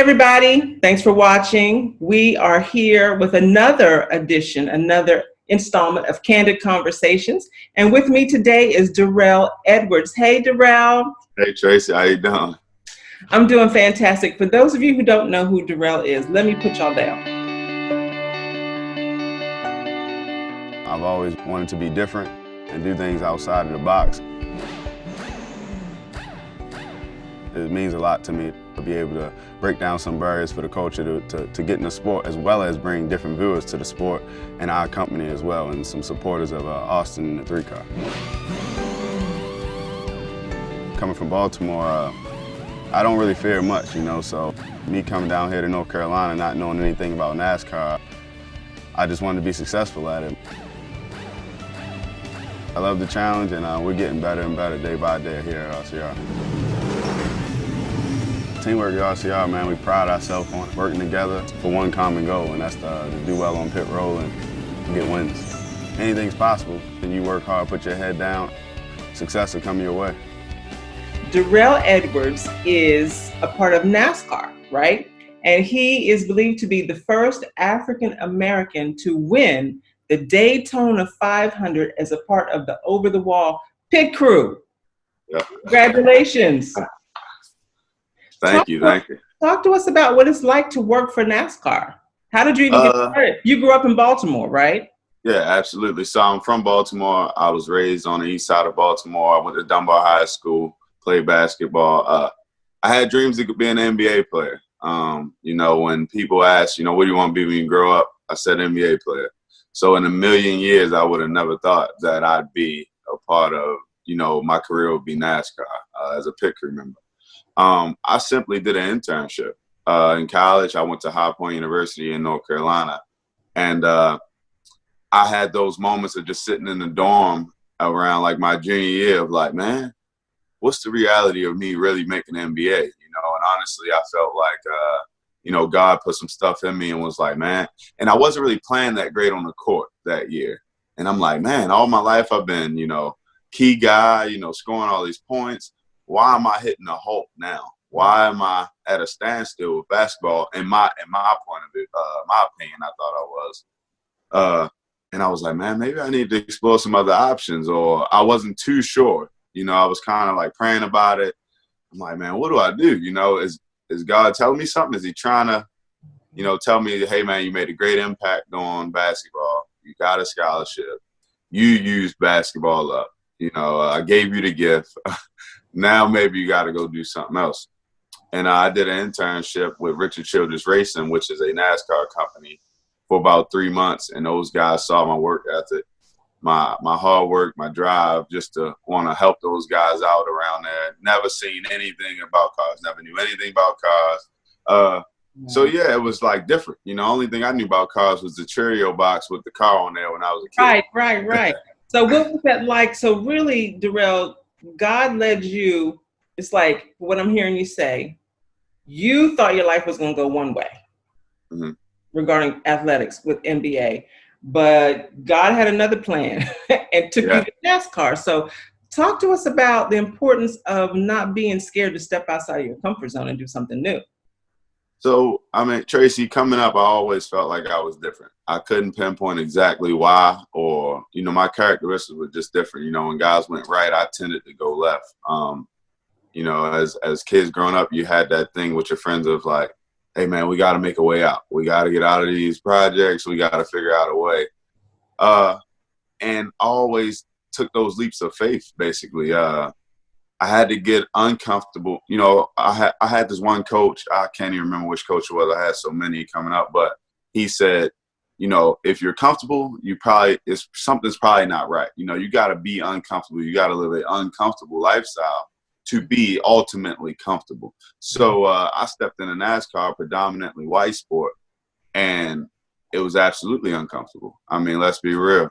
everybody. Thanks for watching. We are here with another edition, another installment of Candid Conversations. And with me today is Derrell Edwards. Hey, Derrell. Hey, Tracy. How you doing? I'm doing fantastic. For those of you who don't know who Derrell is, let me put y'all down. I've always wanted to be different and do things outside of the box. It means a lot to me to be able to break down some barriers for the culture to get in the sport, as well as bring different viewers to the sport and our company as well, and some supporters of Austin in the 3-car. Coming from Baltimore, I don't really fear much, so me coming down here to North Carolina not knowing anything about NASCAR, I just wanted to be successful at it. I love the challenge, and we're getting better and better day by day here at RCR. Teamwork at RCR, man, we pride ourselves on working together for one common goal, and that's to do well on pit road and get wins. Anything's possible, and you work hard, put your head down, success will come your way. Derrell Edwards is a part of NASCAR, right? And he is believed to be the first African American to win the Daytona 500 as a part of the over-the-wall pit crew. Yeah. Congratulations. Thank you. Talk to us about what it's like to work for NASCAR. How did you even get started? You grew up in Baltimore, right? Yeah, absolutely. So I'm from Baltimore. I was raised on the east side of Baltimore. I went to Dunbar High School, played basketball. I had dreams of being an NBA player. When people ask, what do you want to be when you grow up? I said NBA player. So in a million years, I would have never thought that I'd be a part of, my career would be NASCAR as a pit crew member. I simply did an internship. In college, I went to High Point University in North Carolina. And I had those moments of just sitting in the dorm around like my junior year of like, man, what's the reality of me really making an NBA? And honestly, I felt like, God put some stuff in me and was like, man, and I wasn't really playing that great on the court that year. And I'm like, man, all my life I've been, key guy, scoring all these points. Why am I hitting a halt now? Why am I at a standstill with basketball? In my point of view, my opinion, I thought I was. And I was like, man, maybe I need to explore some other options, or I wasn't too sure. I was kind of like praying about it. I'm like, man, what do I do? Is God telling me something? Is he trying to, tell me, hey, man, you made a great impact on basketball. You got a scholarship. You used basketball up. I gave you the gift. Now maybe you got to go do something else. And I did an internship with Richard Childress Racing, which is a NASCAR company, for about 3 months. And those guys saw my work ethic, my hard work, my drive, just to want to help those guys out around there. Never seen anything about cars, never knew anything about cars. So, yeah, it was like different. Only thing I knew about cars was the Cheerio box with the car on there when I was a kid. Right. So what was that like? So really, Derrell, God led you, it's like what I'm hearing you say, you thought your life was going to go one way regarding athletics with NBA, but God had another plan and took you to NASCAR. So talk to us about the importance of not being scared to step outside of your comfort zone and do something new. So, Tracy, coming up, I always felt like I was different. I couldn't pinpoint exactly why, or, my characteristics were just different. When guys went right, I tended to go left. As kids growing up, you had that thing with your friends of like, hey, man, we got to make a way out. We got to get out of these projects. We got to figure out a way. And I always took those leaps of faith, basically. I had to get uncomfortable. I had this one coach. I can't even remember which coach it was. I had so many coming up, but he said, if you're comfortable, something's probably not right. You got to be uncomfortable. You got to live an uncomfortable lifestyle to be ultimately comfortable. So I stepped into NASCAR, predominantly white sport, and it was absolutely uncomfortable. Let's be real.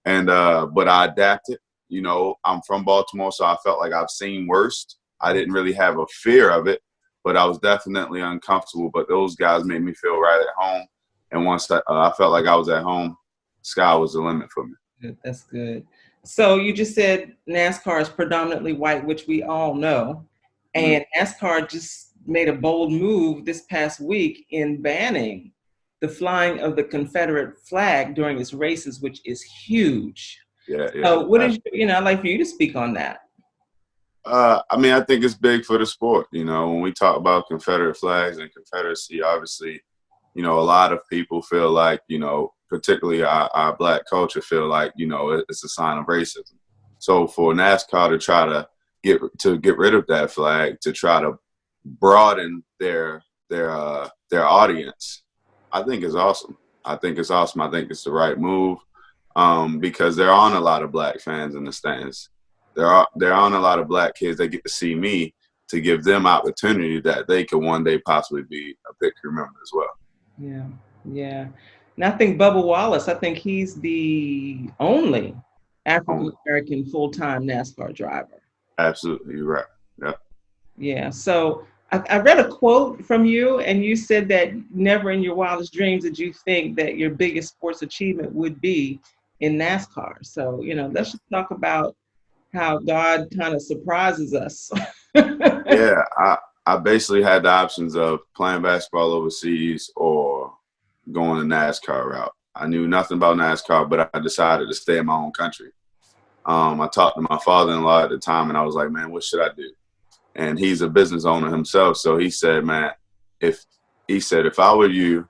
And but I adapted. I'm from Baltimore, so I felt like I've seen worse. I didn't really have a fear of it, but I was definitely uncomfortable. But those guys made me feel right at home. And once I felt like I was at home, sky was the limit for me. That's good. So you just said NASCAR is predominantly white, which we all know. And NASCAR just made a bold move this past week in banning the flying of the Confederate flag during its races, which is huge. Yeah. So what is, I'd like for you to speak on that. I mean, I think it's big for the sport. When we talk about Confederate flags and Confederacy, obviously, a lot of people feel like, particularly our Black culture feel like, it's a sign of racism. So for NASCAR to try to get rid of that flag, to try to broaden their audience, I think is awesome. I think it's awesome. I think it's the right move, because there aren't a lot of Black fans in the stands. There aren't a lot of Black kids that get to see me, to give them opportunity that they could one day possibly be a pick to remember as well. Yeah. And I think Bubba Wallace, I think he's the only African American full-time NASCAR driver. Absolutely, you're right. Yeah. Yeah. So I read a quote from you, and you said that never in your wildest dreams did you think that your biggest sports achievement would be in NASCAR. So, let's just talk about how God kind of surprises us. Yeah, I basically had the options of playing basketball overseas or going the NASCAR route. I knew nothing about NASCAR, but I decided to stay in my own country. I talked to my father-in-law at the time, and I was like, man, what should I do? And he's a business owner himself. So he said, man, if I were you,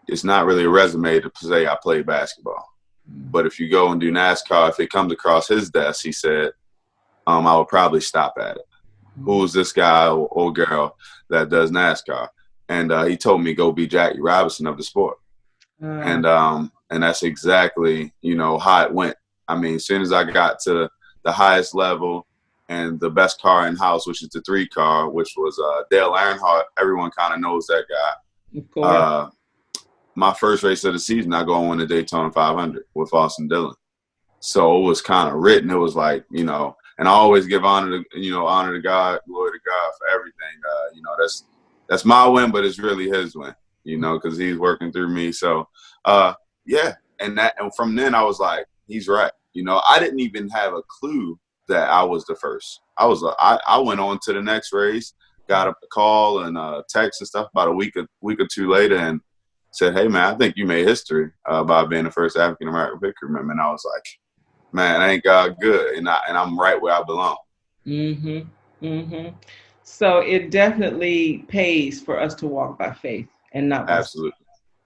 it's not really a resume to say I play basketball. But if you go and do NASCAR, if it comes across his desk, he said, I would probably stop at it. Who's this guy or girl that does NASCAR? And he told me go be Jackie Robinson of the sport. And that's exactly, how it went. I mean, as soon as I got to the highest level and the best car in house, which is the 3 car, which was Dale Earnhardt, everyone kind of knows that guy. Of course. My first race of the season, I go and win the Daytona 500 with Austin Dillon. So it was kind of written. It was like, and I always give honor to God, glory to God for everything. That's my win, but it's really his win, because he's working through me. So, yeah. And from then I was like, he's right. I didn't even have a clue that I was the first. I went on to the next race, got a call and text and stuff about a week or two later, and said, hey man, I think you made history by being the first African American pick to remember. And I was like, man, ain't God good? And I'm right where I belong. So it definitely pays for us to walk by faith and not by sight.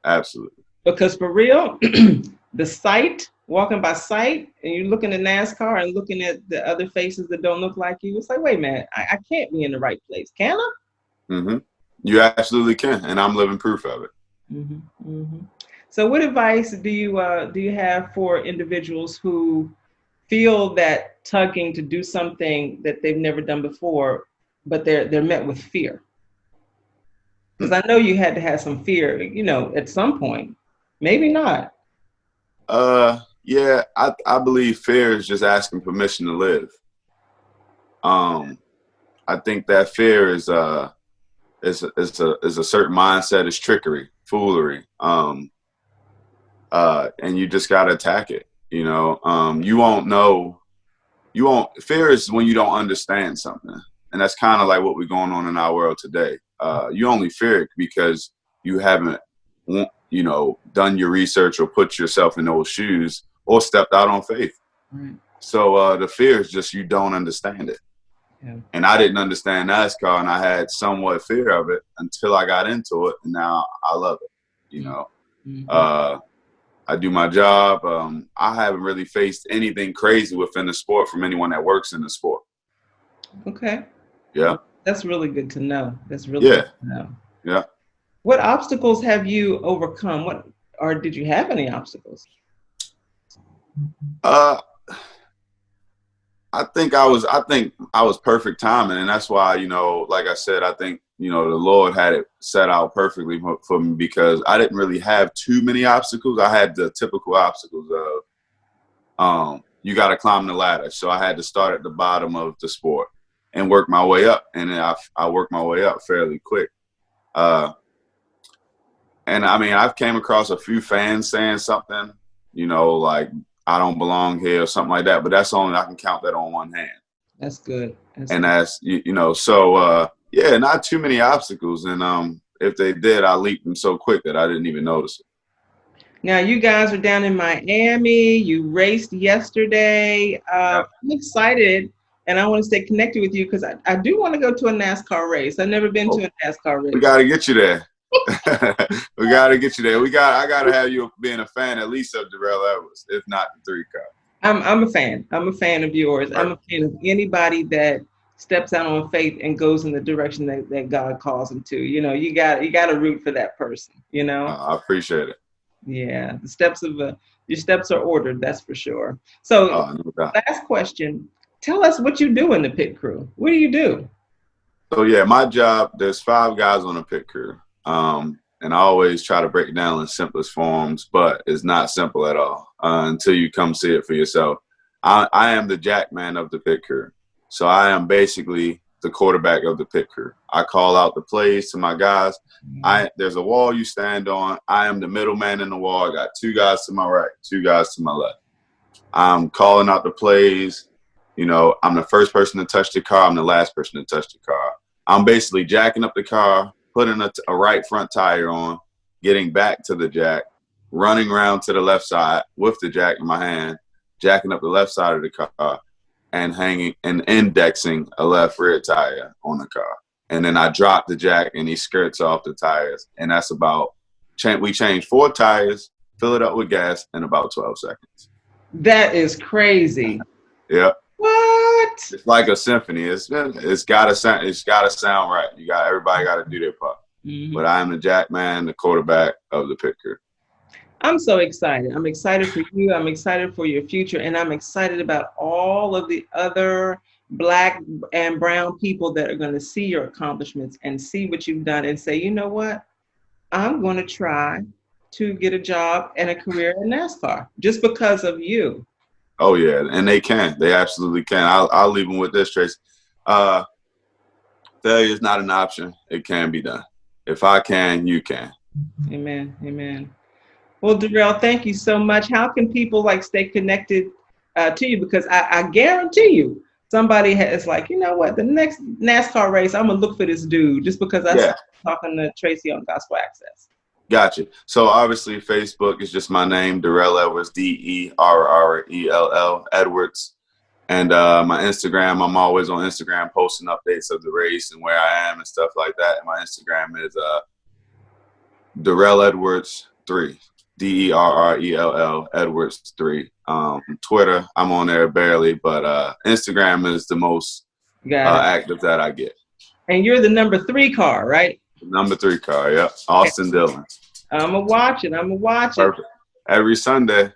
Absolutely. Because for real, the sight, walking by sight, and you're looking at NASCAR and looking at the other faces that don't look like you, it's like, wait a minute, I can't be in the right place, can I? You absolutely can, and I'm living proof of it. So what advice do you have for individuals who feel that tugging to do something that they've never done before, but they're met with fear? Because I know you had to have some fear, at some point. Maybe not. Yeah, I believe fear is just asking permission to live. I think that fear is a certain mindset, is trickery, foolery. And you just gotta attack it. Fear is when you don't understand something. And that's kind of like what we're going on in our world today. You only fear it because you haven't, done your research or put yourself in those shoes or stepped out on faith. Right. So the fear is just you don't understand it. Yeah. And I didn't understand NASCAR, and I had somewhat fear of it until I got into it, and now I love it. I do my job. I haven't really faced anything crazy within the sport from anyone that works in the sport. Okay. Yeah. That's really good to know. That's really good to know. Yeah. What obstacles have you overcome? Or did you have any obstacles? I think I was perfect timing, and that's why, like I said, I think, the Lord had it set out perfectly for me, because I didn't really have too many obstacles. I had the typical obstacles of, you got to climb the ladder. So I had to start at the bottom of the sport and work my way up. And then I worked my way up fairly quick. And I mean, I've came across a few fans saying something, like, I don't belong here or something like that. But that's only, I can count that on one hand. That's good. That's, so Yeah, not too many obstacles, and if they did, I leaped them so quick that I didn't even notice it. Now, you guys are down in Miami. You raced yesterday. Yeah. I'm excited, and I want to stay connected with you because I do want to go to a NASCAR race. I've never been to a NASCAR race. We got to get you there. We got to get you there. I got to have you being a fan at least of Derrell Edwards, if not the 3-car. I'm a fan. I'm a fan of yours. I'm a fan of anybody that steps out on faith and goes in the direction that God calls them to. You know, you got to root for that person. You know. I appreciate it. Yeah, the steps of your steps are ordered. That's for sure. So, no last question: tell us what you do in the pit crew. What do you do? So yeah, my job. There's 5 guys on the pit crew, and I always try to break it down in simplest forms, but it's not simple at all until you come see it for yourself. I am the jack man of the pit crew, so I am basically the quarterback of the pit crew. I call out the plays to my guys. There's a wall you stand on. I am the middleman in the wall. I got 2 guys to my right, 2 guys to my left. I'm calling out the plays. You know, I'm the first person to touch the car. I'm the last person to touch the car. I'm basically jacking up the car, putting a right front tire on, getting back to the jack, running around to the left side with the jack in my hand, jacking up the left side of the car, and hanging and indexing a left rear tire on the car. And then I drop the jack and he skirts off the tires. And that's about, we change 4 tires, fill it up with gas in about 12 seconds. That is crazy. Yeah. What? It's like a symphony. It's gotta sound right. Everybody gotta do their part. Mm-hmm. But I am the jack man, the quarterback of the pit crew. I'm so excited. I'm excited for you. I'm excited for your future. And I'm excited about all of the other Black and brown people that are going to see your accomplishments and see what you've done and say, you know what? I'm going to try to get a job and a career in NASCAR just because of you. Oh, yeah. And they can. They absolutely can. I'll leave them with this, Tracy. Failure is not an option. It can be done. If I can, you can. Amen. Amen. Well, Derrell, thank you so much. How can people stay connected to you? Because I guarantee you somebody is like, you know what, the next NASCAR race, I'm going to look for this dude just because I started talking to Tracy on Gospel Access. Gotcha. So obviously Facebook is just my name, Derrell Edwards, Derrell Edwards. And my Instagram, I'm always on Instagram posting updates of the race and where I am and stuff like that. And my Instagram is Derrell Edwards-3. Derrell Edwards-3. Twitter, I'm on there barely, but Instagram is the most active that I get. And you're the number 3 car, right? Number 3 car, yeah. Austin Dillon. I'm going to watch it. Perfect. Every Sunday.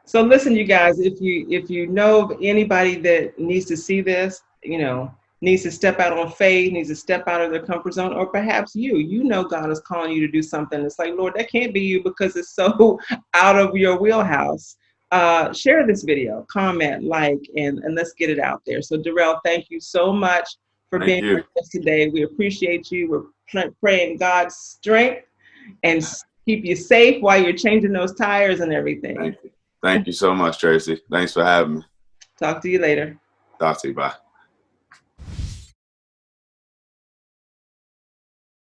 So listen, you guys, if you know of anybody that needs to see this, needs to step out on faith, needs to step out of their comfort zone, or perhaps you know God is calling you to do something. It's like, Lord, that can't be you because it's so out of your wheelhouse. Share this video, comment, and let's get it out there. So Derrell, thank you so much for being with us today. We appreciate you. We're praying God's strength and keep you safe while you're changing those tires and everything. Thank you so much, Tracy. Thanks for having me. Talk to you later. Talk to you. Bye.